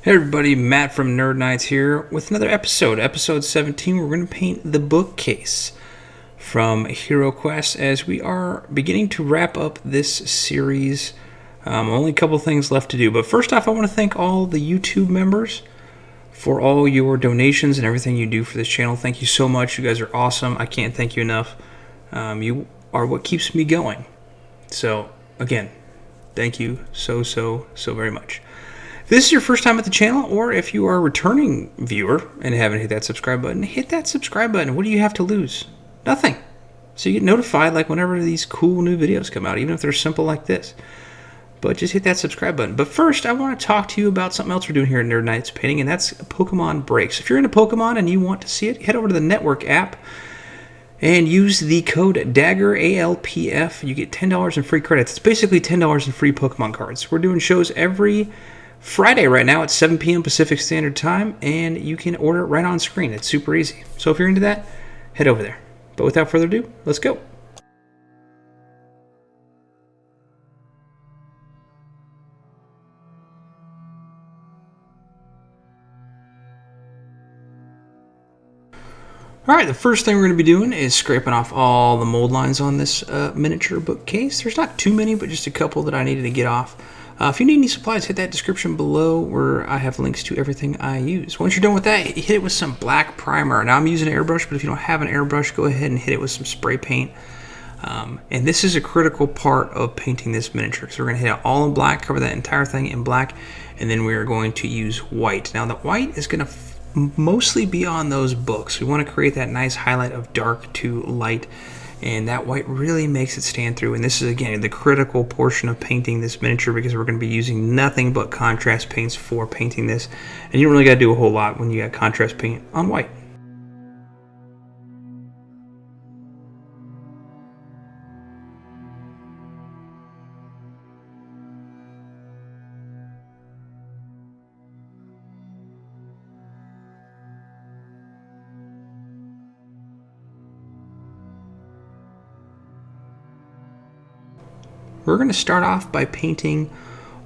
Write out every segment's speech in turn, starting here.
Hey everybody, Matt from Nerd Nights here with another episode 17. We're going to paint the bookcase from Hero Quest as we are beginning to wrap up this series. Only a couple things left to do, but first off I want to thank all the YouTube members for all your donations and everything you do for this channel. Thank you so much. You guys are awesome. I can't thank you enough. You are what keeps me going. So again, thank you so very much. If this is your first time at the channel, or if you are a returning viewer and haven't hit that subscribe button, hit that subscribe button. What do you have to lose? Nothing. So you get notified like whenever these cool new videos come out, even if they're simple like this. But just hit that subscribe button. But first, I want to talk to you about something else we're doing here at Nerd Nights Painting, and that's Pokemon Breaks. If you're into Pokemon and you want to see it, head over to the Network app and use the code DAGGER, ALPF. You get $10 in free credits. It's basically $10 in free Pokemon cards. We're doing shows every Friday right now at 7 p.m. Pacific Standard Time, and you can order it right on screen. It's super easy. So if you're into that, head over there. But without further ado, let's go. Alright, the first thing we're going to be doing is scraping off all the mold lines on this miniature bookcase. There's not too many, but just a couple that I needed to get off. If you need any supplies, hit that description below where I have links to everything I use. Once you're done with that, hit it with some black primer. Now I'm using an airbrush, but if you don't have an airbrush, go ahead and hit it with some spray paint. And this is a critical part of painting this miniature. So we're going to hit it all in black, cover that entire thing in black, and then we are going to use white. Now the white is going to mostly be on those books. We want to create that nice highlight of dark to light, and that white really makes it stand through. And this is again the critical portion of painting this miniature, because we're going to be using nothing but contrast paints for painting this, and you don't really got to do a whole lot when you got contrast paint on white. We're going to start off by painting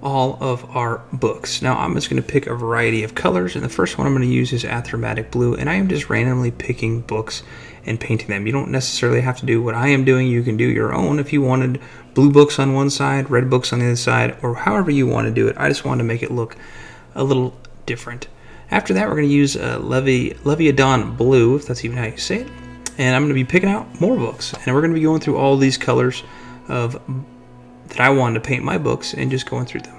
all of our books. Now I'm just going to pick a variety of colors, and the first one I'm going to use is Aethermatic Blue, and I am just randomly picking books and painting them. You don't necessarily have to do what I am doing. You can do your own if you wanted blue books on one side, red books on the other side, or however you want to do it. I just wanted to make it look a little different. After that, we're going to use Leviadon Blue, if that's even how you say it, and I'm going to be picking out more books, and we're going to be going through all these colors of that I wanted to paint my books and just going through them.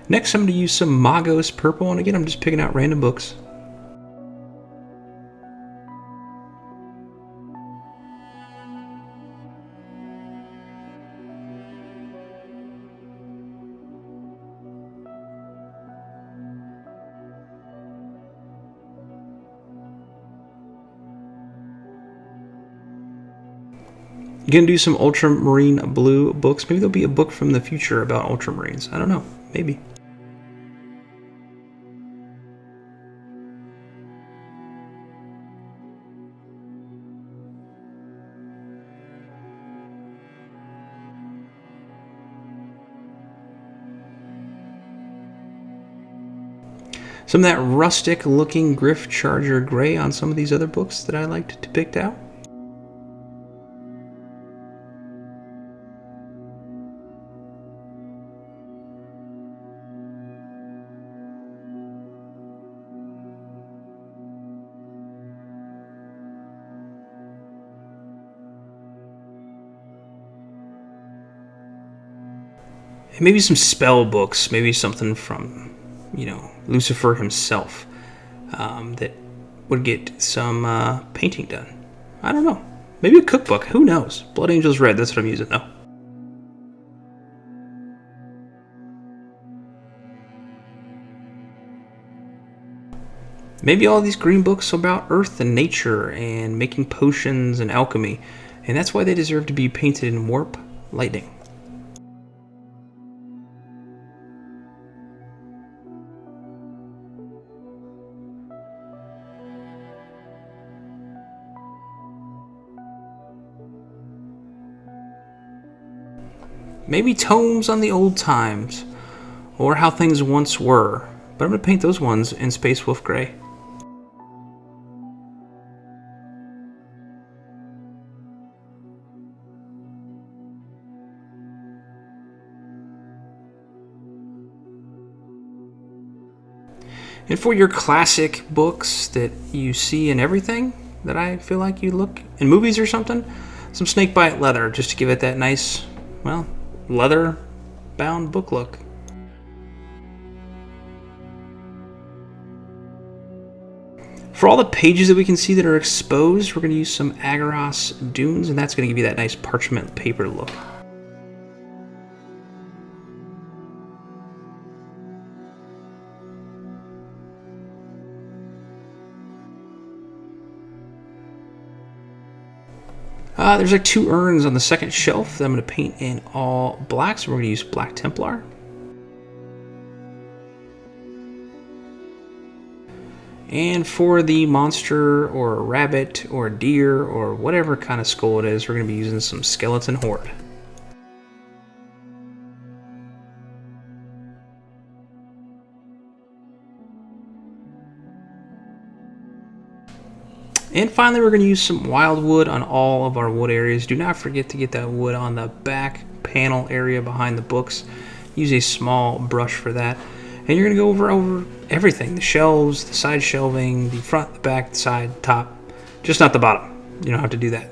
Next, I'm going to use some Magos Purple, and again, I'm just picking out random books. You're going to do some Ultramarine Blue books. Maybe there'll be a book from the future about Ultramarines. I don't know. Maybe. Some of that rustic looking Gryph-Charger Grey on some of these other books that I liked to pick out. And maybe some spell books, maybe something from, you know, Lucifer himself, that would get some painting done. I don't know. Maybe a cookbook. Who knows? Blood Angels Red. That's what I'm using though. Maybe all these green books about earth and nature and making potions and alchemy, and that's why they deserve to be painted in warp lightning. maybe tomes on the old times, or how things once were. But I'm going to paint those ones in Spacewolf Grey. And for your classic books that you see in everything that I feel like you look in movies or something, some Snakebite Leather, just to give it that nice, well, leather-bound book look. For all the pages that we can see that are exposed, we're going to use some Aggaros Dunes, and that's going to give you that nice parchment paper look. There's like 2 urns on the second shelf that I'm going to paint in all black, so we're going to use black Templar. And for the monster or a rabbit or a deer or whatever kind of skull it is, we're going to be using some skeleton Horde. And finally, we're going to use some Wlydwood on all of our wood areas. Do not forget to get that wood on the back panel area behind the books. Use a small brush for that. And you're going to go over everything. The shelves, the side shelving, the front, the back, the side, top. Just not the bottom. You don't have to do that.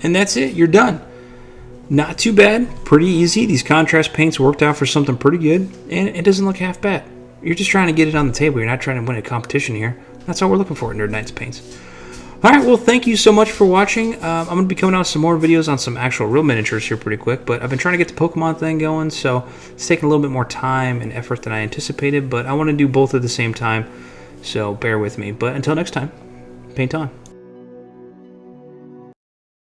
And that's it. You're done. Not too bad. Pretty easy. These contrast paints worked out for something pretty good. And it doesn't look half bad. You're just trying to get it on the table. You're not trying to win a competition here. That's all we're looking for in Nerd Knights paints. Alright, well, thank you so much for watching. I'm going to be coming out with some more videos on some actual real miniatures here pretty quick. But I've been trying to get the Pokemon thing going. So it's taking a little bit more time and effort than I anticipated. But I want to do both at the same time. So bear with me. But until next time, paint on.